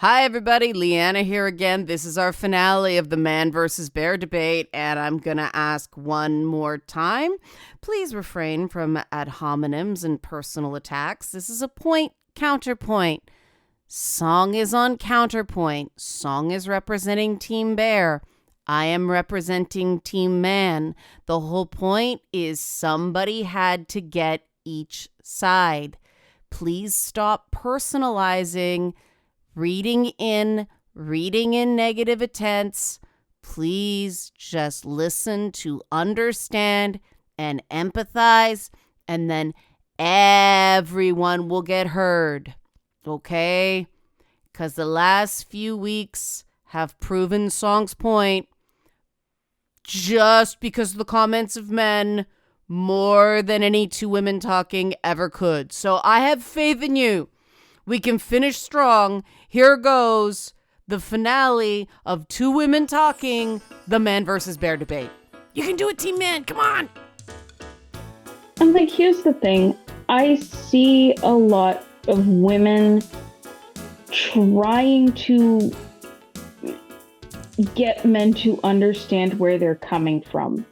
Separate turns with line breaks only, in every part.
Hi, everybody. Leanna here again. This is our finale of the man versus bear debate, and I'm going to ask one more time. Please refrain from ad hominems and personal attacks. This is a point counterpoint. Song is on counterpoint. Song is representing Team Bear. I am representing Team Man. The whole point is somebody had to get each side. Please stop personalizing reading in negative intents. Please just listen to understand and empathize, and then everyone will get heard. Okay? Because the last few weeks have proven Song's point. Just because of the comments of men, more than any two women talking ever could. So I have faith in you. We can finish strong. Here goes the finale of two women talking, the man versus bear debate. You can do it, Team Man. Come on.
And here's the thing. I see a lot of women trying to get men to understand where they're coming from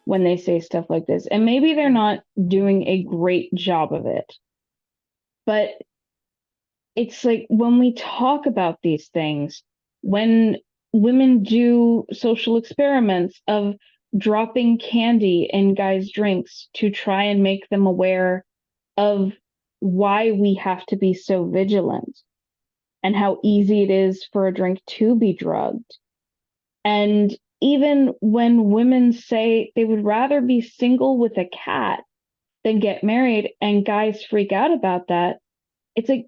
when they say stuff like this. And maybe they're not doing a great job of it. But it's like when we talk about these things, when women do social experiments of dropping candy in guys' drinks to try and make them aware of why we have to be so vigilant and how easy it is for a drink to be drugged. And even when women say they would rather be single with a cat than get married, and guys freak out about that, it's like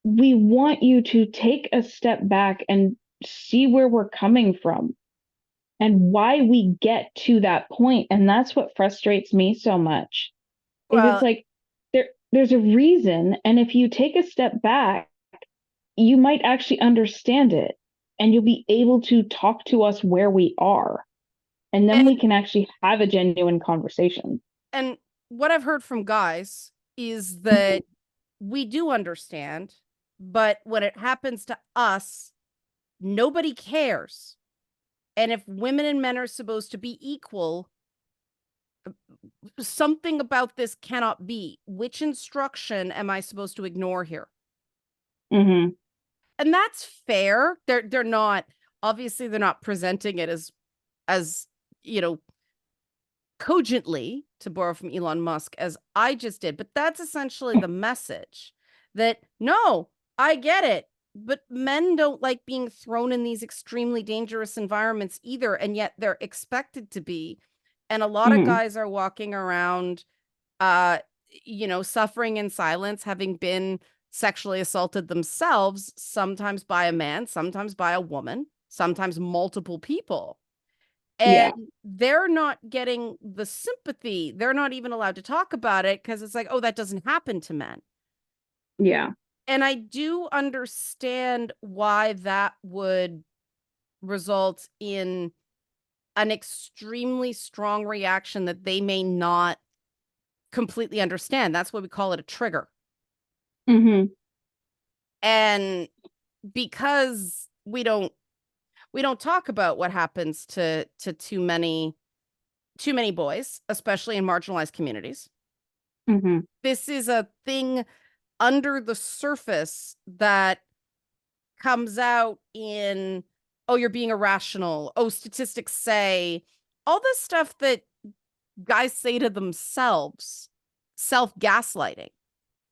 we want you to take a step back and see where we're coming from and why we get to that point. And that's what frustrates me so much. Is it's
Well,
like there's a reason, and if you take a step back, you might actually understand it, and you'll be able to talk to us where we are, and then
and
we can actually have a genuine conversation.
and what I've heard from guys is that we do understand, but when it happens to us, nobody cares. And if women and men are supposed to be equal, something about this cannot be. Which instruction am I supposed to ignore here?
Mm-hmm.
And that's fair. They're not, obviously they're not presenting it as you know cogently, to borrow from Elon Musk, as I just did, but that's essentially the message, that no, I get it, but men don't like being thrown in these extremely dangerous environments either, and yet they're expected to be. And a lot of
Mm-hmm.
guys are walking around suffering in silence, having been sexually assaulted themselves, sometimes by a man, sometimes by a woman, sometimes multiple people. And
Yeah.
they're not getting the sympathy. They're not even allowed to talk about it because it's like, oh, that doesn't happen to men.
Yeah.
And I do understand why that would result in an extremely strong reaction that they may not completely understand. That's why we call it a trigger.
Mm-hmm.
And because we don't talk about what happens to too many boys, especially in marginalized communities.
Mm-hmm.
This is a thing under the surface that comes out in, oh, you're being irrational, oh, statistics say, all this stuff that guys say to themselves, self-gaslighting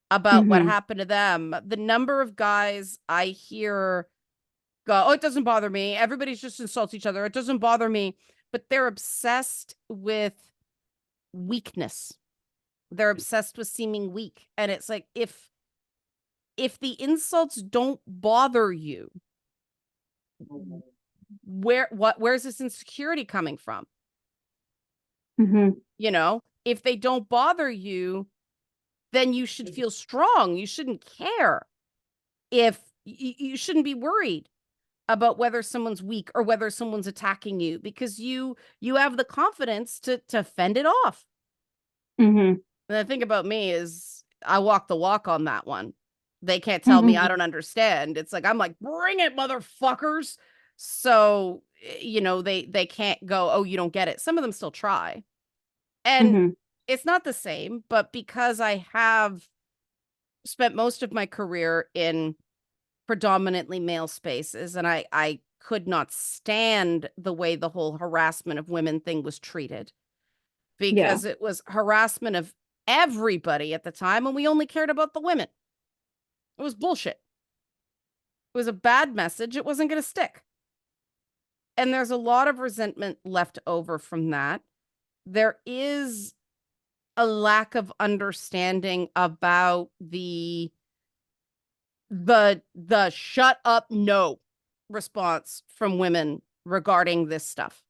about what
Mm-hmm.
happened to them. The number of guys I hear go, oh, it doesn't bother me, everybody's just insults each other, it doesn't bother me, but they're obsessed with weakness. They're obsessed with seeming weak. And it's like, if the insults don't bother you, where's this insecurity coming from?
Mm-hmm.
If they don't bother you, then you should feel strong. You shouldn't care. If you shouldn't be worried about whether someone's weak or whether someone's attacking you, because you have the confidence to fend it off.
Mm-hmm.
And the thing about me is I walk the walk on that one. They can't tell me I
Mhm.
don't understand. It's like, I'm like, bring it, motherfuckers. So, they can't go, oh, you don't get it. Some of them still try. And
Mhm.
it's not the same, but because I have spent most of my career in predominantly male spaces, and I could not stand the way the whole harassment of women thing was treated,
Yeah.
because it was harassment of everybody at the time, and we only cared about the women. It was bullshit. It was a bad message. It wasn't going to stick. And there's a lot of resentment left over from that. There is a lack of understanding about the shut up no response from women regarding this stuff.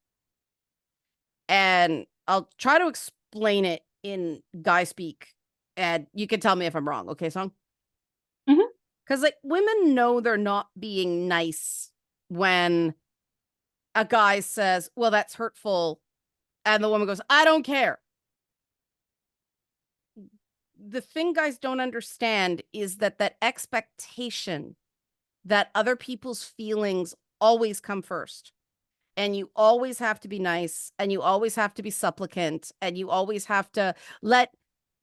And I'll try to explain it in guy speak, and you can tell me if I'm wrong, okay, Song?
Mhm.
Because like women know they're not being nice when a guy says, well, that's hurtful, and the woman goes, I don't care. The thing guys don't understand is that expectation that other people's feelings always come first, and you always have to be nice, and you always have to be supplicant, and you always have to let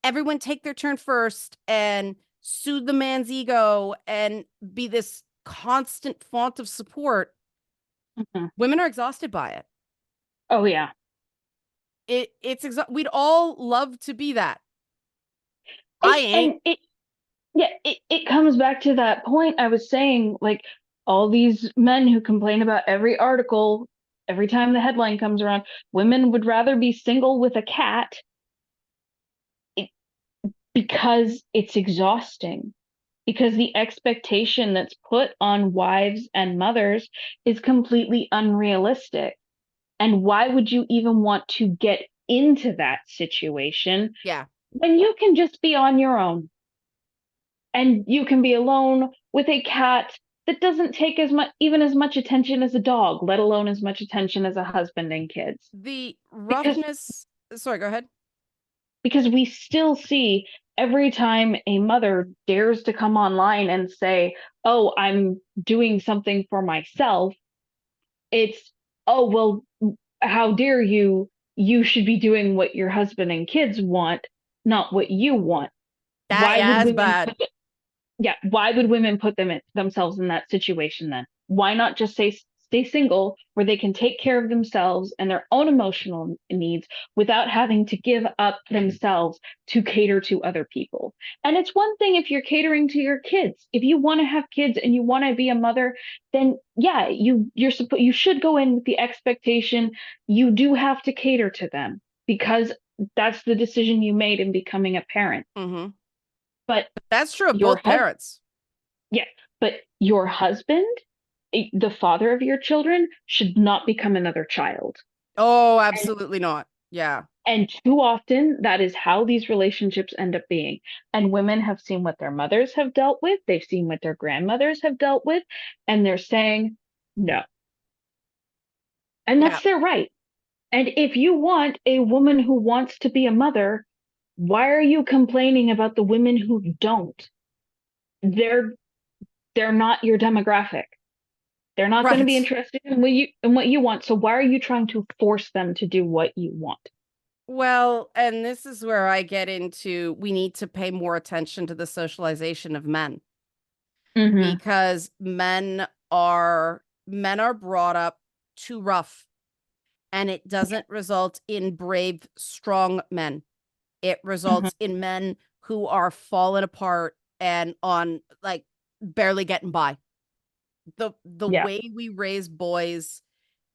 everyone take their turn first and soothe the man's ego and be this constant font of support.
Mhm.
Women are exhausted by it.
Oh yeah.
We'd all love to be that. I ain't.
And it Yeah, it comes back to that point I was saying, like all these men who complain about every article, every time the headline comes around, women would rather be single with a cat it, because it's exhausting. Because the expectation that's put on wives and mothers is completely unrealistic. And why would you even want to get into that situation
Yeah.
when you can just be on your own? And you can be alone with a cat that doesn't take as much even as much attention as a dog, let alone as much attention as a husband and kids.
The
because
roughness. Sorry, go ahead.
because we still see every time a mother dares to come online and say, oh, I'm doing something for myself, it's, oh well, how dare you, you should be doing what your husband and kids want, not what you want.
That
Why would
yeah is
women
bad.
Yeah, why would women put themselves in that situation then? Why not just say stay single where they can take care of themselves and their own emotional needs without having to give up themselves to cater to other people? And it's one thing if you're catering to your kids. If you want to have kids and you want to be a mother, then yeah, you should go in with the expectation you do have to cater to them because that's the decision you made in becoming a parent.
Hmm.
But
That's true of
your
both
husband
parents.
Yeah, but your husband, the father of your children, should not become another child.
Oh,
And
absolutely not. Yeah.
and too often that is how these relationships end up being. And women have seen what their mothers have dealt with, they've seen what their grandmothers have dealt with, and they're saying no. And
Yeah.
that's their right. And if you want a woman who wants to be a mother, why are you complaining about the women who don't? They're they're not your demographic. They're not going to be
Right.
interested in what you want. So why are you trying to force them to do what you want?
Well, and this is where I get into we need to pay more attention to the socialization of men,
Mm-hmm.
because men are brought up too rough, and it doesn't result in brave, strong men. It
Mm-hmm.
results in men who are falling apart and on like barely getting by. The
Yeah.
way we raise boys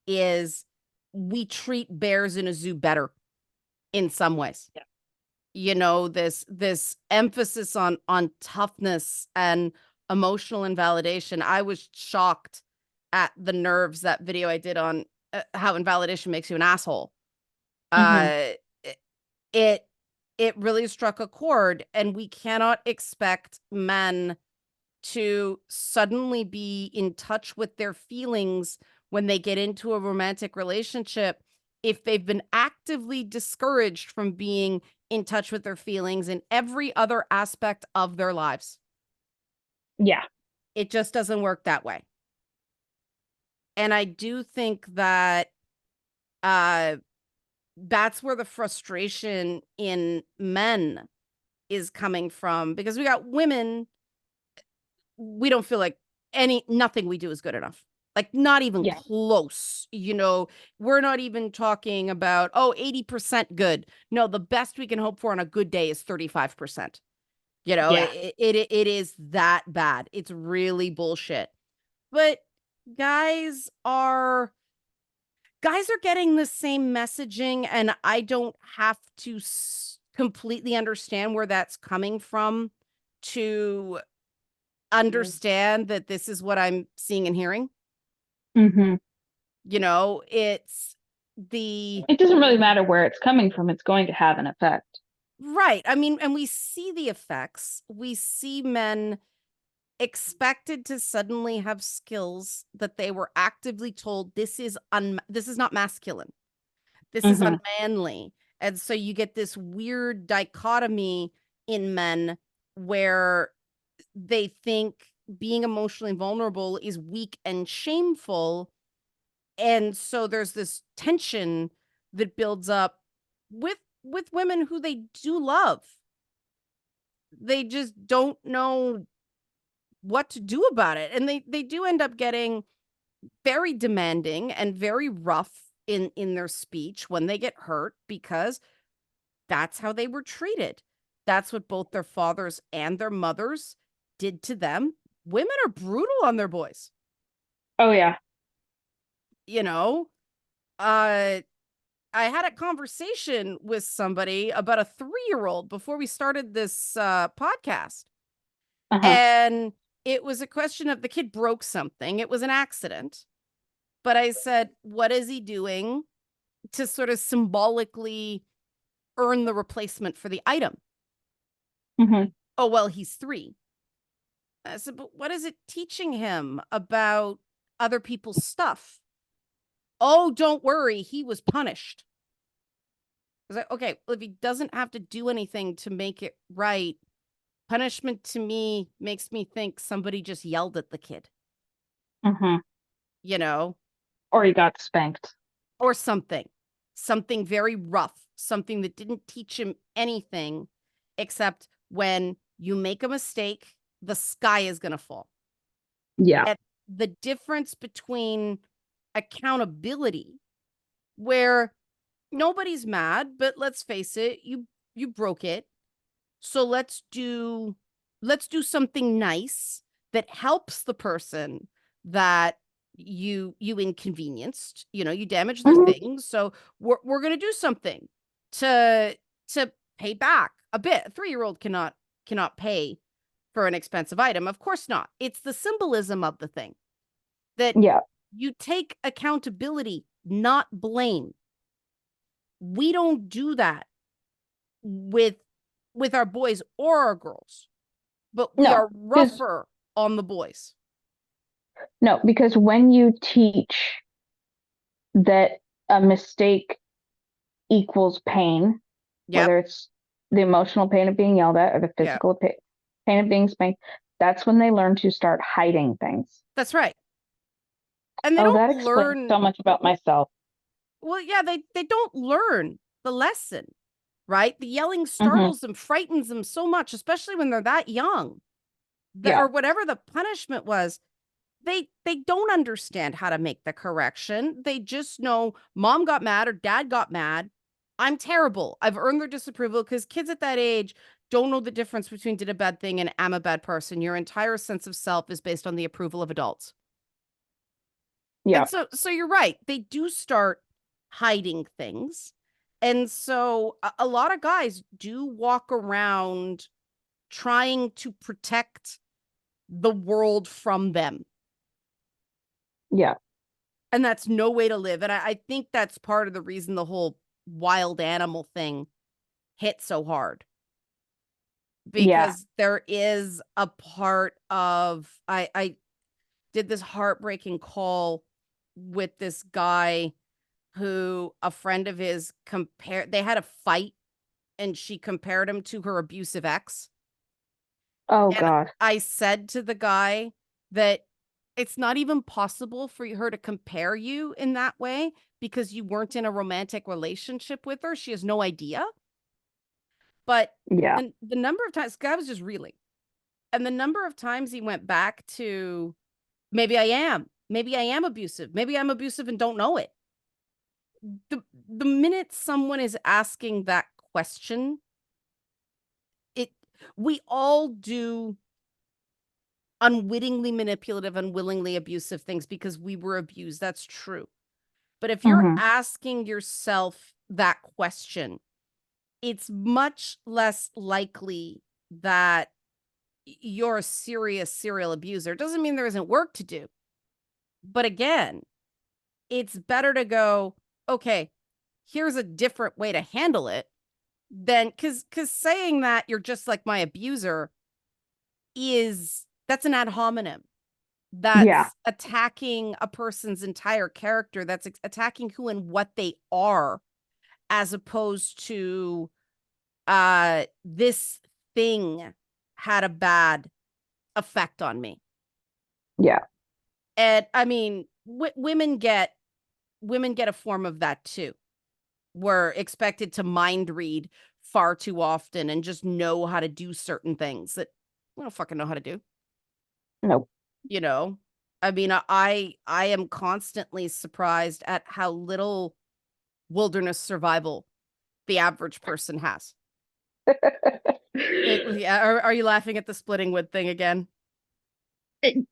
is we treat bears in a zoo better in some ways.
Yeah.
This emphasis on toughness and emotional invalidation. I was shocked at the nerves that video I did on how invalidation makes you an asshole.
Mm-hmm.
uh it it really struck a chord, and we cannot expect men to suddenly be in touch with their feelings when they get into a romantic relationship if they've been actively discouraged from being in touch with their feelings in every other aspect of their lives.
Yeah.
It just doesn't work that way. And I do think that uh that's where the frustration in men is coming from, because we got women, we don't feel like nothing we do is good enough. Like, not even
Yeah.
close. We're not even talking about, 80% good. No, the best we can hope for on a good day is 35%.
Yeah.
It is that bad. It's really bullshit. But guys are guys are getting the same messaging, and I don't have to completely understand where that's coming from to understand that this is what I'm seeing and hearing.
Mm-hmm.
It's the
It doesn't really matter where it's coming from. It's going to have an effect.
right. I mean, and we see the effects. We see men expected to suddenly have skills that they were actively told this is not masculine. This is
Mm-hmm.
unmanly. And so you get this weird dichotomy in men where they think being emotionally vulnerable is weak and shameful. And so there's this tension that builds up with women who they do love. They just don't know what to do about it. And they do end up getting very demanding and very rough in their speech when they get hurt, because that's how they were treated. That's what both their fathers and their mothers did to them. Women are brutal on their boys.
Oh yeah.
You know, uh, I had a conversation with somebody about a 3-year-old before we started this podcast.
Uh-huh.
And it was a question of the kid broke something. It was an accident. But I said, what is he doing to sort of symbolically earn the replacement for the item?
Mm-hmm.
Oh, well, he's 3. I said, but what is it teaching him about other people's stuff? Oh, don't worry. He was punished. I was like, okay, well, if he doesn't have to do anything to make it right, punishment to me makes me think somebody just yelled at the kid,
Mm-hmm.
you know,
Or he got spanked.
or something very rough, something that didn't teach him anything except when you make a mistake, the sky is going to fall.
Yeah.
And the difference between accountability, where nobody's mad, but let's face it, you broke it. So let's do something nice that helps the person that you inconvenienced. You damaged their
Mm-hmm.
things. So we're gonna do something to to pay back a bit. A 3-year-old cannot pay for an expensive item. Of course not. It's the symbolism of the thing that
Yeah.
you take accountability, not blame. We don't do that with our boys or our girls, but we
No,
are
because
rougher on the boys.
no, because when you teach that a mistake equals pain,
Yep.
whether it's the emotional pain of being yelled at or the
Yeah.
physical pain of being spanked, that's when they learn to start hiding things.
That's right. And they
Oh,
don't
that explains
learn.
so much about myself.
Well, yeah, they don't learn the lesson, right? The yelling
Mm-hmm.
startles them, frightens them so much, especially when they're that young.
Yeah.
Or whatever the punishment was, they don't understand how to make the correction. They just know mom got mad or dad got mad. I'm terrible. I've earned their disapproval, because kids at that age don't know the difference between did a bad thing and am a bad person. Your entire sense of self is based on the approval of adults.
Yeah.
And so you're right. They do start hiding things. And so a lot of guys do walk around trying to protect the world from them.
Yeah.
And that's no way to live. And I think that's part of the reason the whole wild animal thing hit so hard.
Yeah.
Because there is a part of I did this heartbreaking call with this guy who a friend of his they had a fight, and she compared him to her abusive ex.
Oh
And
God.
I said to the guy that it's not even possible for her to compare you in that way because you weren't in a romantic relationship with her. She has no idea. But
Yeah.
the number of times, this guy was just reeling. And the number of times he went back to, maybe I am. Maybe I am abusive. Maybe I'm abusive and don't know it. The minute someone is asking that question, it we all do unwittingly manipulative, unwillingly abusive things because we were abused. That's true. But if you're
Hmm.
asking yourself that question, it's much less likely that you're a serious serial abuser. It doesn't mean there isn't work to do. But again, it's better to go, okay, here's a different way to handle it than because saying that you're just like my abuser that's an ad hominem.
Yeah.
That's attacking a person's entire character. That's attacking who and what they are, as opposed to this thing had a bad effect on me.
Yeah.
And I mean, women get a form of that too. We're expected to mind read far too often and just know how to do certain things that we don't fucking know how to do.
Nope.
You know, I mean, I am constantly surprised at how little wilderness survival the average person has. Yeah, are you laughing at the splitting wood thing again?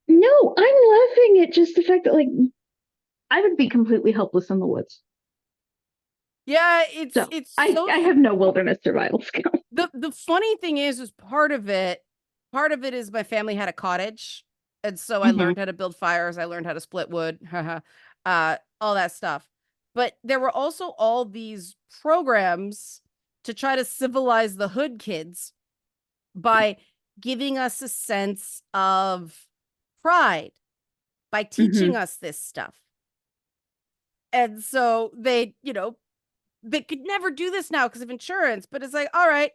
No, I'm laughing at just the fact that like I would be completely helpless in the woods.
Yeah,
So
it's
I
so
have no wilderness survival skill.
the funny thing is part of it is my family had a cottage, and so I
Hmm.
learned how to build fires, I learned how to split wood, all that stuff. But there were also all these programs to try to civilize the hood kids by giving us a sense of pride by teaching
Hmm.
us this stuff. And so they could never do this now because of insurance, but it's like, all right,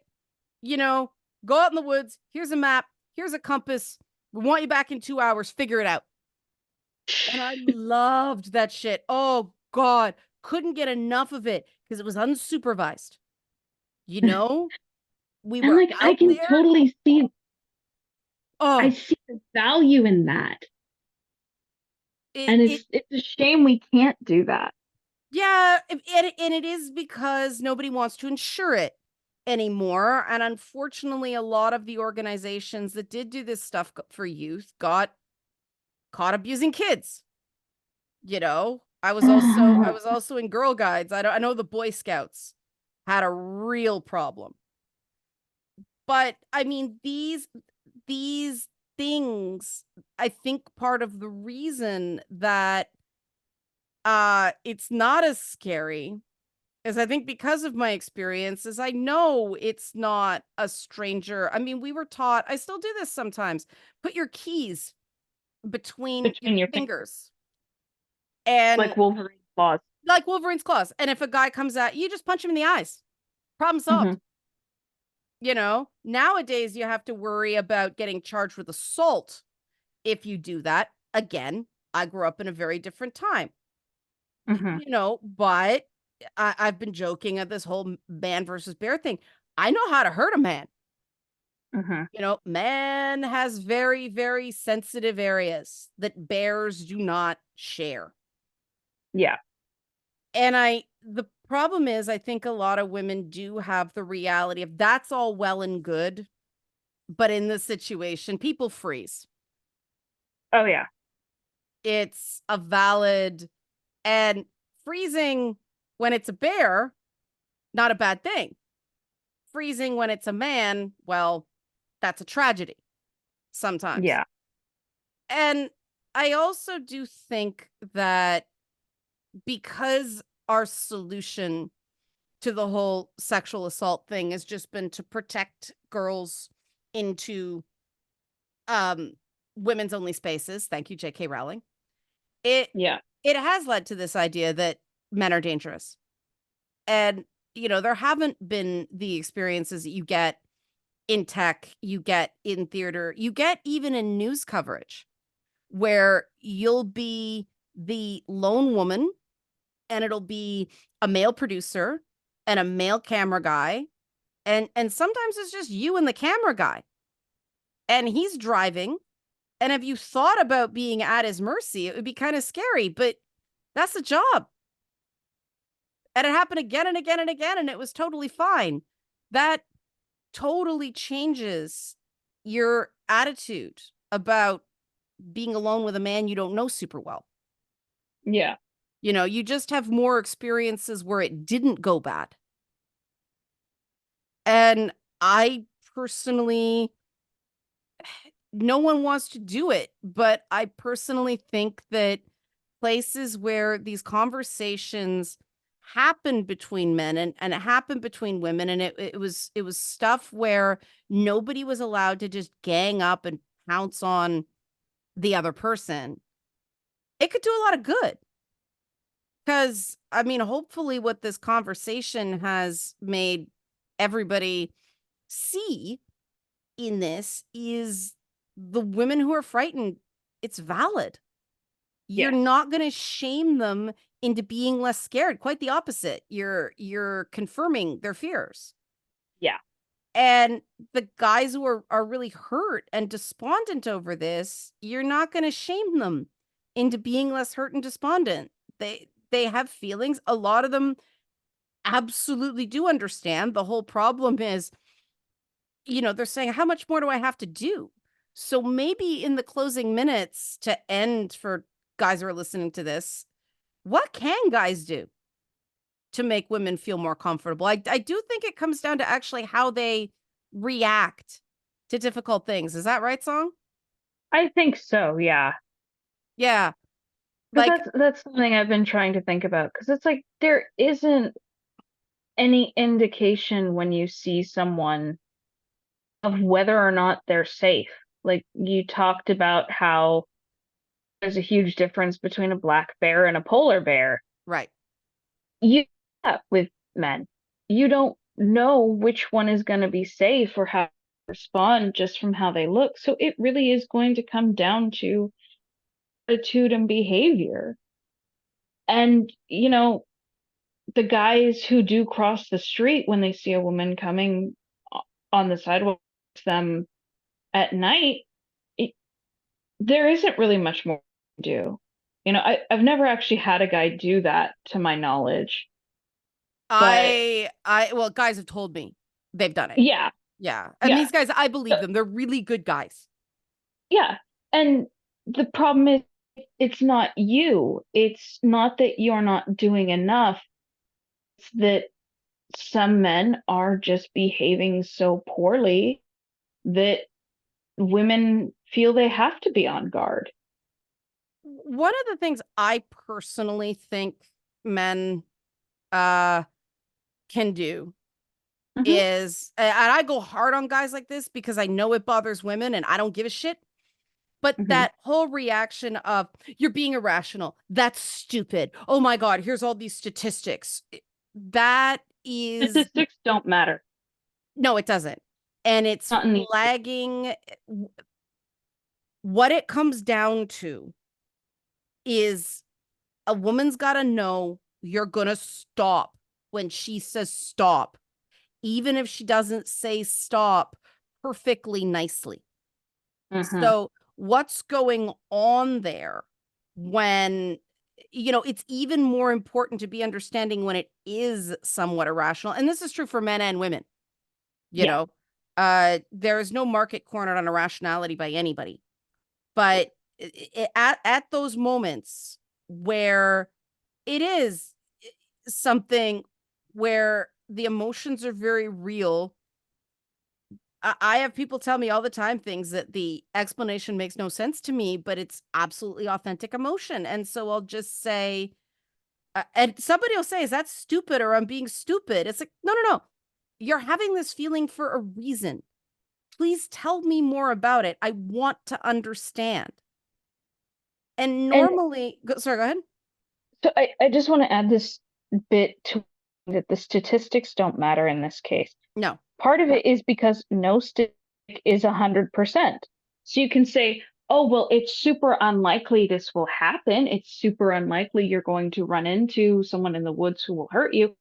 go out in the woods. Here's a map. Here's a compass. We want you back in 2 hours. Figure it out. And I loved that shit. Oh, God. Couldn't get enough of it because it was unsupervised. You know, we
And
were
like I
out
can
there.
totally see I
Oh,
see the value in that.
it,
And
it,
it's a shame we can't do that.
yeah. And it is because nobody wants to insure it anymore. And unfortunately, a lot of the organizations that did do this stuff for youth got caught abusing kids. I was also in Girl Guides. I know the Boy Scouts had a real problem. But I mean these things, I think part of the reason that it's not as scary is I think because of my experiences, I know it's not a stranger. I mean, we were taught, I still do this sometimes. Put your keys between your
Between your fingers,
fingers. And
like Wolverine's claws.
like Wolverine's claws. And if a guy comes at you, just punch him in the eyes. Problem
Hmm.
solved. Nowadays you have to worry about getting charged with assault if you do that. Again, I grew up in a very different time,
Hmm.
but I've been joking at this whole man versus bear thing. I know how to hurt a man.
Hmm.
Man has very, very sensitive areas that bears do not share.
Yeah.
And the problem is, I think a lot of women do have the reality of that's all well and good, but in this situation, people freeze.
Oh yeah.
It's a valid and freezing when it's a bear, not a bad thing. Freezing when it's a man, well, that's a tragedy sometimes.
Yeah.
And I also do think that because our solution to the whole sexual assault thing has just been to protect girls into um women's only spaces. Thank you, J.K. Rowling. It
Yeah.
it has led to this idea that men are dangerous. And there haven't been the experiences that you get in tech, you get in theater, you get even in news coverage where you'll be the lone woman and it'll be a male producer and a male camera guy, and sometimes it's just you and the camera guy, and he's driving. And if you thought about being at his mercy, it would be kind of scary, but that's the job. And it happened again and again and again, and it was totally fine. That totally changes your attitude about being alone with a man you don't know super well.
Yeah.
You know, you just have more experiences where it didn't go bad. And I personally, no one wants to do it, but I personally think that places where these conversations happen between men and it happened between women, and it was stuff where nobody was allowed to just gang up and pounce on the other person. It could do a lot of good. Because, I mean, hopefully, what this conversation has made everybody see in this is the women who are frightened, it's valid. You're
Yes.
not going to shame them into being less scared. Quite the opposite. You're confirming their fears.
Yeah.
And the guys who are really hurt and despondent over this, you're not going to shame them into being less hurt and despondent. They have feelings. A lot of them absolutely do understand. The whole problem is, they're saying, how much more do I have to do? So maybe in the closing minutes to end for guys who are listening to this, what can guys do to make women feel more comfortable? I do think it comes down to actually how they react to difficult things. Is that right, Song?
I think so, yeah.
Yeah.
Because
Like,
that's something I've been trying to think about. Because it's like there isn't any indication when you see someone of whether or not they're safe. Like you talked about how there's a huge difference between a black bear and a polar bear.
right.
You with men, you don't know which one is going to be safe or how to respond just from how they look. So it really is going to come down to attitude and behavior. And, the guys who do cross the street when they see a woman coming on the sidewalk to them at night, it, there isn't really much more to do. I've never actually had a guy do that to my knowledge, but
Well, guys have told me they've done it.
yeah,
Yeah. And
yeah,
these guys, I believe
uh,
them. They're really good guys.
yeah. And the problem is, it's not you. It's not that you're not doing enough. It's that some men are just behaving so poorly that women feel they have to be on guard.
One of the things I personally think men uh can do
Hmm.
is, and I go hard on guys like this because I know it bothers women and I don't give a shit. But
Hmm.
that whole reaction of you're being irrational, that's stupid. Oh my God, here's all these statistics. That is,
Statistics don't matter.
no, it doesn't. And it's
Not in these.
flagging. What it comes down to is a woman's got to know you're going to stop when she says stop, even if she doesn't say stop perfectly nicely.
Hmm.
So, what's going on there when, it's even more important to be understanding when it is somewhat irrational. And this is true for men and women, you
Yeah.
know. There is no market cornered on irrationality by anybody. But at those moments where it is something where the emotions are very real, I have people tell me all the time things that the explanation makes no sense to me, but it's absolutely authentic emotion. And so I'll just say, and somebody will say, is that stupid or I'm being stupid? It's like, no, no, no. You're having this feeling for a reason. Please tell me more about it. I want to understand. And
And
normally, sorry, go ahead.
so I just want to add this bit to that the statistics don't matter in this case.
No.
part of it is because no stick is 100%. So you can say, oh, well, it's super unlikely this will happen. It's super unlikely you're going to run into someone in the woods who will hurt you,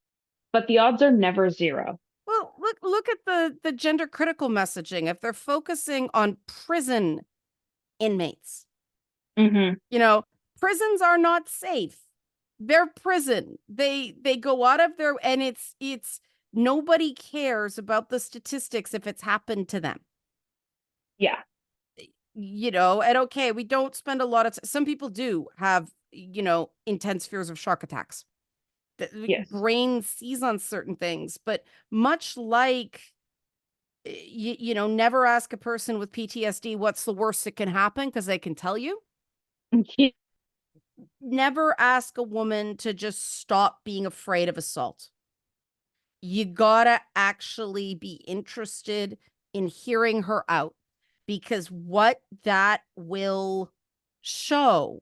but the odds are never zero.
Well, look at the gender critical messaging. If they're focusing on prison inmates,
Hmm.
you know, prisons are not safe. They're prison. They go out of their, and it's nobody cares about the statistics if it's happened to them.
Yeah.
And okay, we don't spend a lot of some people do have, intense fears of shark attacks. The
Yes.
brain sees on certain things, but much like never ask a person with PTSD what's the worst that can happen because they can tell you. Never ask a woman to just stop being afraid of assault. You gotta actually be interested in hearing her out, because what that will show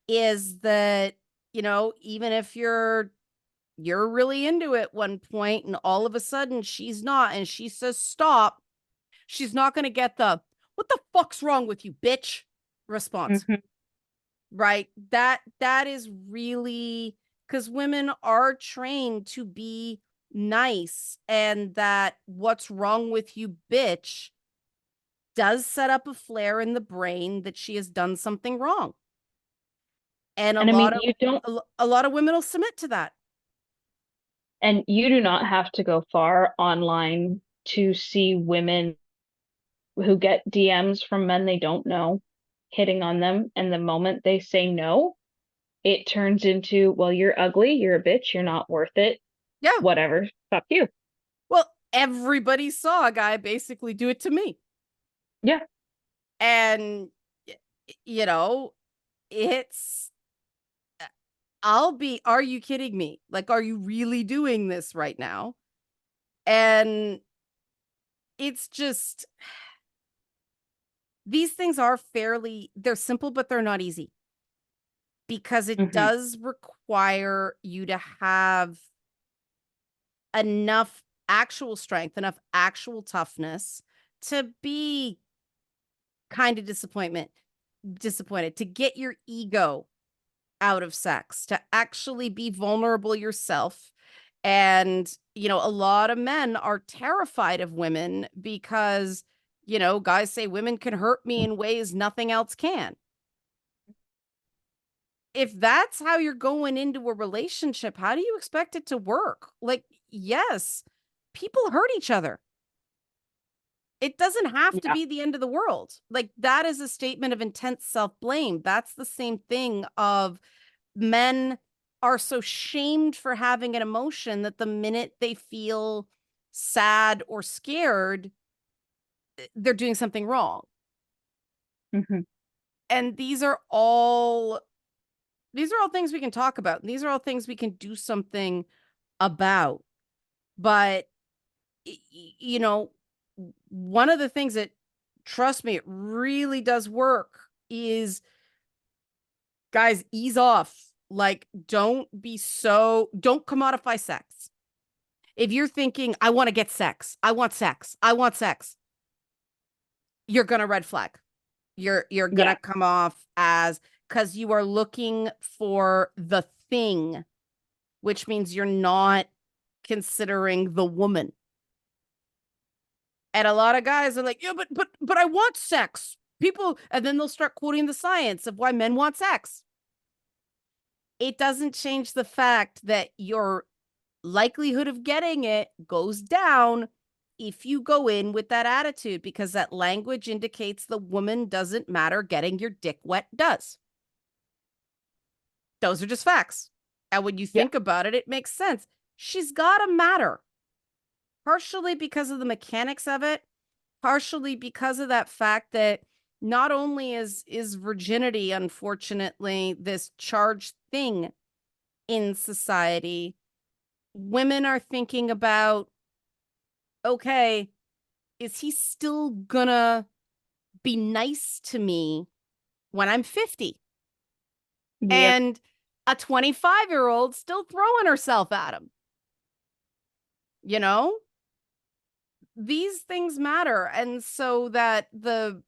is that, even if you're really into it one point and all of a sudden she's not and she says stop, she's not going to get the "what the fuck's wrong with you, bitch" response.
Hmm.
Right? That is really, because women are trained to be nice, and that "what's wrong with you, bitch" does set up a flare in the brain that she has done something wrong. And a
And I mean,
lot of
you don't,
a lot of women will submit to that.
and you do not have to go far online to see women who get DMs from men they don't know hitting on them. And the moment they say no, it turns into, well, you're ugly, you're a bitch, you're not worth it,
Yeah.
whatever, fuck you.
Well, everybody saw a guy basically do it to me.
Yeah.
And you know, it's are you kidding me? Like, are you really doing this right now? And it's just, these things are they're simple, but they're not easy, because it
Hmm.
does require you to have enough actual strength, enough actual toughness to be kind of disappointed, to get your ego out of sex, to actually be vulnerable yourself. And, a lot of men are terrified of women because, guys say women can hurt me in ways nothing else can. If that's how you're going into a relationship, how do you expect it to work? Like, yes, people hurt each other. It doesn't have to
Yeah.
be the end of the world. Like, that is a statement of intense self-blame. That's the same thing of men are so shamed for having an emotion that the minute they feel sad or scared, they're doing something wrong.
Hmm.
And these are all things we can talk about. And these are all things we can do something about. But one of the things that, trust me, it really does work is, guys, ease off. Like, don't commodify sex. If you're thinking, I want to get sex, I want sex, I want sex, you're gonna red flag. You're gonna
Yeah.
come off as, because you are looking for the thing, which means you're not considering the woman. And a lot of guys are like, yeah, but I want sex. People, and then they'll start quoting the science of why men want sex. It doesn't change the fact that your likelihood of getting it goes down if you go in with that attitude, because that language indicates the woman doesn't matter, getting your dick wet does. Those are just facts. And when you
Yeah.
think about it, it makes sense. She's got to matter, partially because of the mechanics of it, partially because of that fact that not only is virginity, unfortunately, this charged thing in society, women are thinking about, okay, is he still gonna be nice to me when I'm 50?
Yep.
And a 25-year-old still throwing herself at him, you know? these things matter. And so that the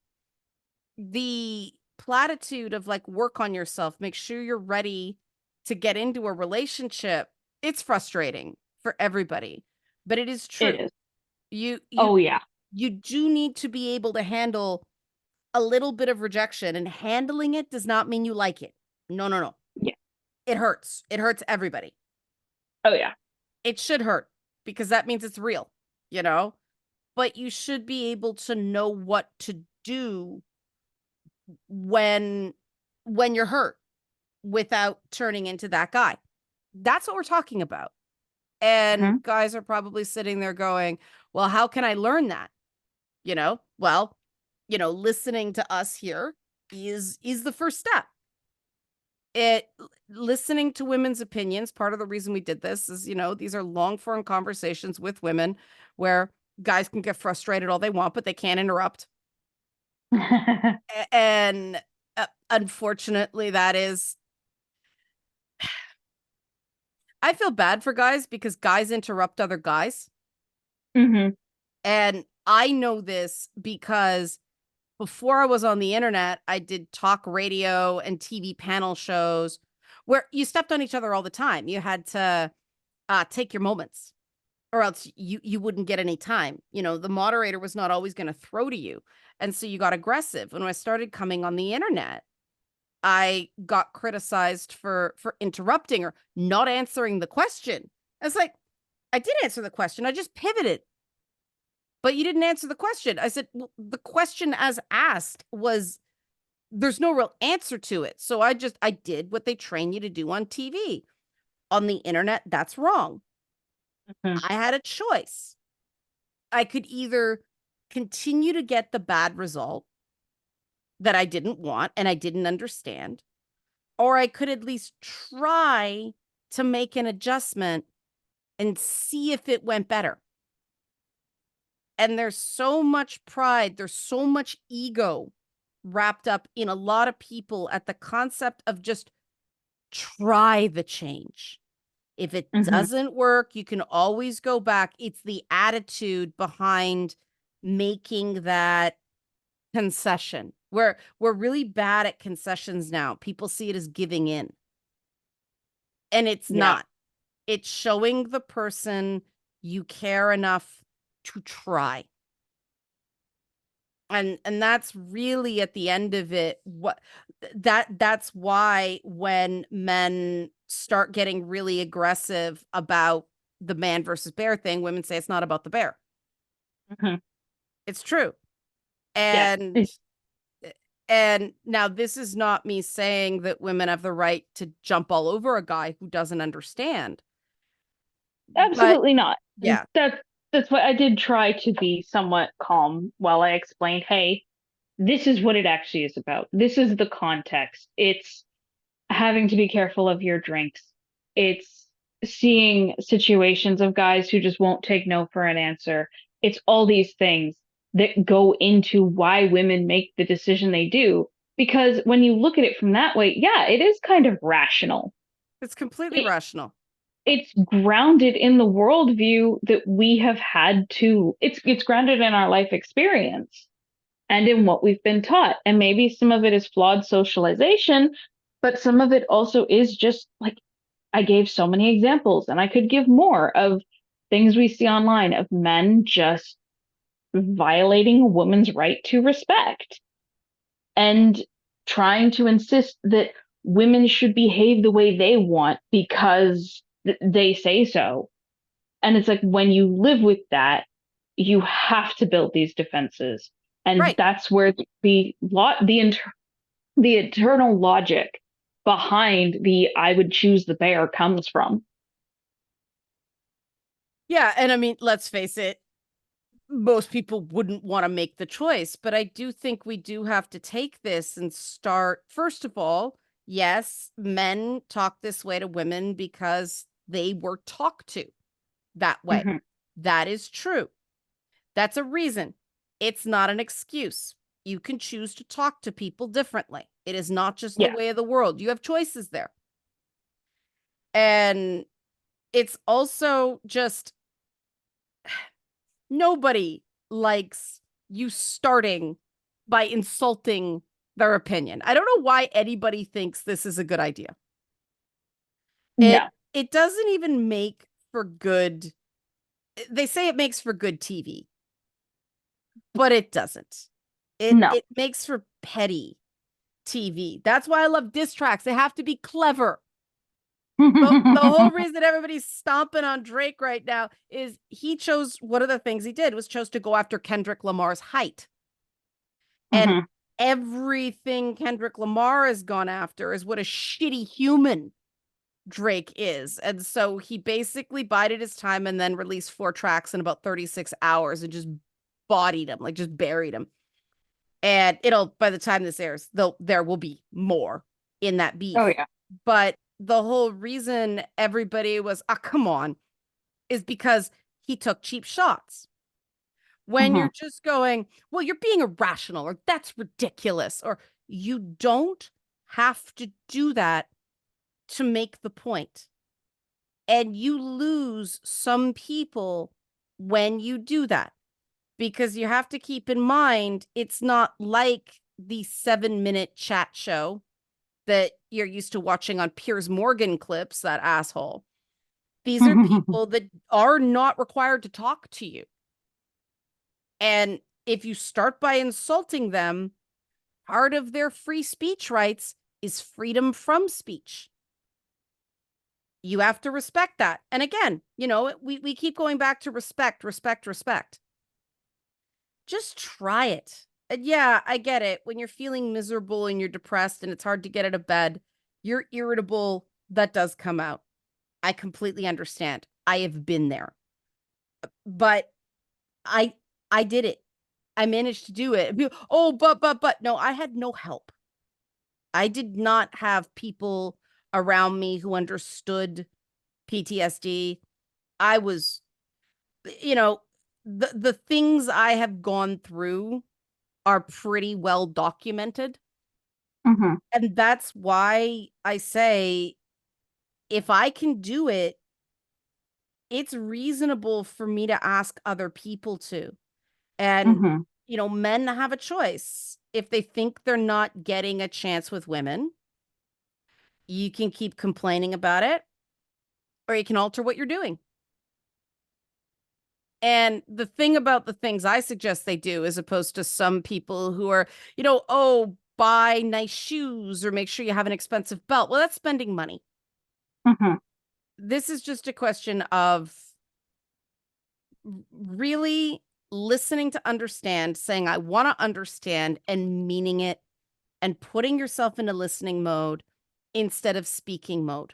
platitude of like work on yourself, make sure you're ready to get into a relationship, it's frustrating for everybody, but it is
It
true.
is.
You you
Oh yeah.
you do need to be able to handle a little bit of rejection, and handling it does not mean you like it. No, no, no.
Yeah.
It hurts. It hurts everybody.
Oh yeah.
It should hurt because that means it's real, you know? But you should be able to know what to do when you're hurt without turning into that guy. That's what we're talking about. And
Mhm.
guys are probably sitting there going, "Well, how can I learn that?" You know? Well, listening to us here is the first step. It Listening to women's opinions, part of the reason we did this is, these are long form conversations with women where guys can get frustrated all they want, but they can't interrupt. And unfortunately, that is, I feel bad for guys because guys interrupt other guys.
Mhm.
And I know this because before I was on the internet, I did talk radio and TV panel shows where you stepped on each other all the time. You had to take your moments, or else you wouldn't get any time. The moderator was not always going to throw to you. And so you got aggressive. When I started coming on the internet, I got criticized for interrupting or not answering the question. It's like, I did answer the question. I just pivoted. But you didn't answer the question. I said, well, the question as asked was, there's no real answer to it. So I did what they train you to do on TV. On the internet, that's wrong.
Mhm.
I had a choice. I could either continue to get the bad result that I didn't want and I didn't understand, or I could at least try to make an adjustment and see if it went better. And there's so much pride, there's so much ego wrapped up in a lot of people at the concept of just try the change. If it
Mhm.
doesn't work, you can always go back. It's the attitude behind making that concession. We're really bad at concessions now. People see it as giving in, and it's
Yeah.
not. It's showing the person you care enough to try. And that's really at the end of it what that's why when men start getting really aggressive about the man versus bear thing, women say it's not about the bear.
Mhm.
It's true.
Yeah.
And now this is not me saying that women have the right to jump all over a guy who doesn't understand. But
Absolutely not. And
yeah,
that's why I did try to be somewhat calm while I explained, hey, this is what it actually is about. This is the context. It's having to be careful of your drinks. It's seeing situations of guys who just won't take no for an answer. It's all these things that go into why women make the decision they do. Because when you look at it from that way, yeah, it is kind of rational.
it's completely
It,
rational.
it's grounded in the worldview that we have had to, it's grounded in our life experience and in what we've been taught. And maybe some of it is flawed socialization, but some of it also is just like I gave so many examples, and I could give more of things we see online of men just violating a woman's right to respect and trying to insist that women should behave the way they want because they say so. And it's like when you live with that, you have to build these defenses. And
Right.
that's where the eternal logic behind the I would choose the bear comes from.
Yeah, and I mean, let's face it, most people wouldn't want to make the choice, but I do think we do have to take this and start. First of all, yes, men talk this way to women because they were talked to that way.
Mm-hmm.
That is true. That's a reason. It's not an excuse. You can choose to talk to people differently. It is not just the
Yeah.
way of the world. You have choices there. And it's also just Nobody likes you starting by insulting their opinion. I don't know why anybody thinks this is a good idea. It
No,
it doesn't even make for good. They say it makes for good TV, but it doesn't. It
no.
it makes for petty TV. That's why I love diss tracks. They have to be clever. The whole reason everybody's stomping on Drake right now is he chose, one of the things he did was chose to go after Kendrick Lamar's height. And
Mhm.
everything Kendrick Lamar has gone after is what a shitty human Drake is. And so he basically bided his time and then released 4 tracks in about 36 hours and just bodied him, like just buried him. And it'll, by the time this airs, there will be more in that
Oh
beef.
yeah.
But the whole reason everybody was, ah, come on, is because he took cheap shots. When
Mhm.
you're just going, well, you're being irrational, or that's ridiculous, or you don't have to do that to make the point. And you lose some people when you do that, because you have to keep in mind it's not like the 7-minute chat show that you're used to watching on Piers Morgan clips, that asshole. These are people that are not required to talk to you. And if you start by insulting them, part of their free speech rights is freedom from speech. You have to respect that. And again, we keep going back to respect, respect, respect. Just try it. And yeah, I get it. When you're feeling miserable and you're depressed and it's hard to get out of bed, you're irritable, that does come out. I completely understand. I have been there. But I I did it. I managed to do it. Oh, but no, I had no help. I did not have people around me who understood PTSD. I was, you know, the things I have gone through are pretty well documented.
Mhm.
And that's why I say, if I can do it, it's reasonable for me to ask other people to. And,
Mhm.
men have a choice. If they think they're not getting a chance with women, you can keep complaining about it, or you can alter what you're doing. And the thing about the things I suggest they do, as opposed to some people who are, oh, buy nice shoes or make sure you have an expensive belt. Well, that's spending money.
Mhm.
This is just a question of really listening to understand, saying, I want to understand, and meaning it, and putting yourself into listening mode instead of speaking mode.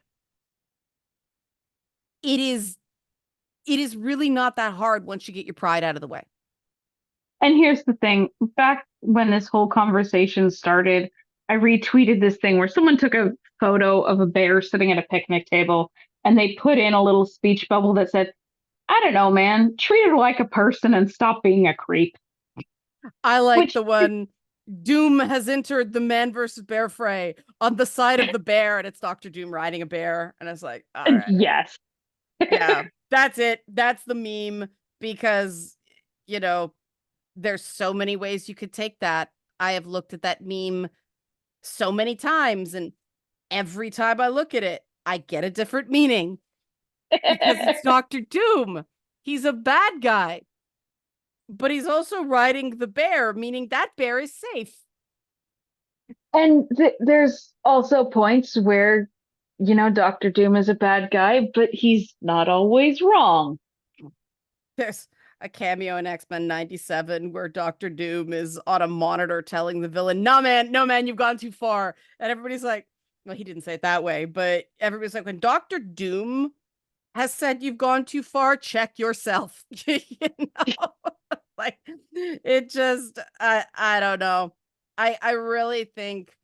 It is really not that hard once you get your pride out of the way.
And here's the thing, back when this whole conversation started, I retweeted this thing where someone took a photo of a bear sitting at a picnic table and they put in a little speech bubble that said, I don't know, man, treat it like a person and stop being a creep.
I like
Which,
the one, Doom has entered the man versus bear fray on the side of the bear, and it's Dr. Doom riding a bear. And it's like, all right.
yes.
Yeah, that's it. That's the meme, because, you know, there's so many ways you could take that. I have looked at that meme so many times, and every time I look at it, I get a different meaning, because it's Dr. Doom. He's a bad guy, but he's also riding the bear, meaning that bear is safe.
And there's also points where, Doctor Doom is a bad guy, but he's not always wrong.
There's a cameo in X-Men 97 where Doctor Doom is on a monitor telling the villain, no, man, you've gone too far. And everybody's like, well, he didn't say it that way, but everybody's like, when Doctor Doom has said you've gone too far, check yourself. you know? Like, it just, I don't know. I really think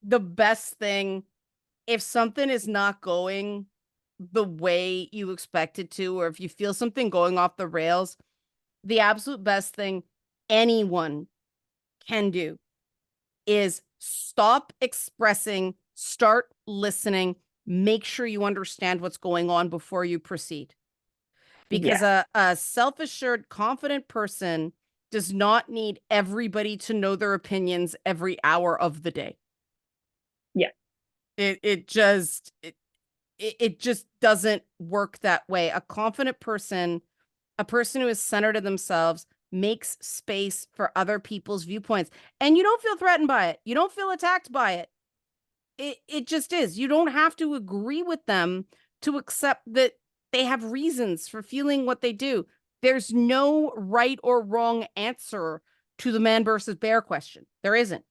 the best thing, if something is not going the way you expect it to, or if you feel something going off the rails, the absolute best thing anyone can do is stop expressing, start listening, make sure you understand what's going on before you proceed. because a self-assured, confident person does not need everybody to know their opinions every hour of the day.
Yeah.
It just doesn't work that way. A confident person, a person who is centered in themselves, makes space for other people's viewpoints. And you don't feel threatened by it. You don't feel attacked by it. It just is. You don't have to agree with them to accept that they have reasons for feeling what they do. There's no right or wrong answer to the man versus bear question. There isn't.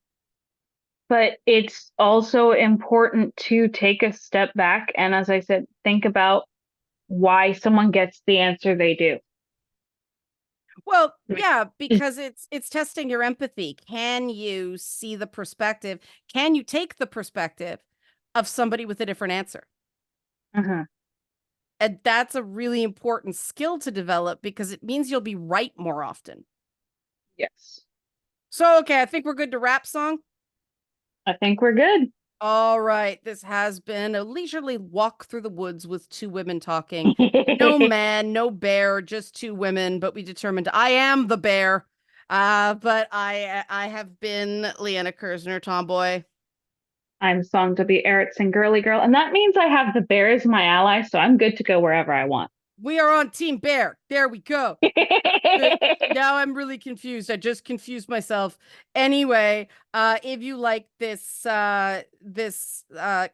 But it's also important to take a step back and, as I said, think about why someone gets the answer they do.
Well, yeah, because it's testing your empathy. Can you see the perspective? Can you take the perspective of somebody with a different answer?
Uh-huh.
And that's a really important skill to develop because it means you'll be right more often.
Yes.
So, okay, I think we're good to wrap song.
I think we're good.
All right, this has been a leisurely walk through the woods with two women talking. No man, no bear, just two women, but we determined I am the bear. But I have been Leanna Kersner, Tomboy.
I'm Song W. Erickson, girly girl, and that means I have the bear as my ally, so I'm good to go wherever I want.
We are on Team Bear. There we go. Now I'm really confused. I just confused myself. Anyway, if you like this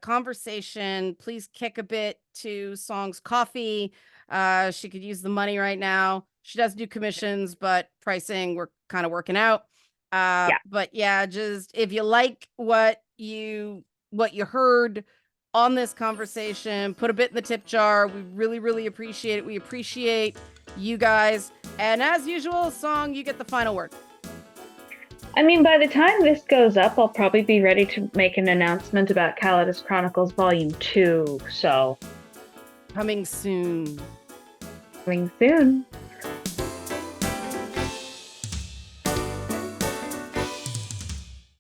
conversation, please kick a bit to Song's coffee. She could use the money right now. She does do commissions, but pricing we're kind of working out. But yeah, just if you like what you heard on this conversation, put a bit in the tip jar. We really, really appreciate it. We appreciate you guys. And as usual, Song, you get the final word.
I mean, by the time this goes up, I'll probably be ready to make an announcement about Calidus Chronicles Volume 2, so...
Coming soon.
Coming soon.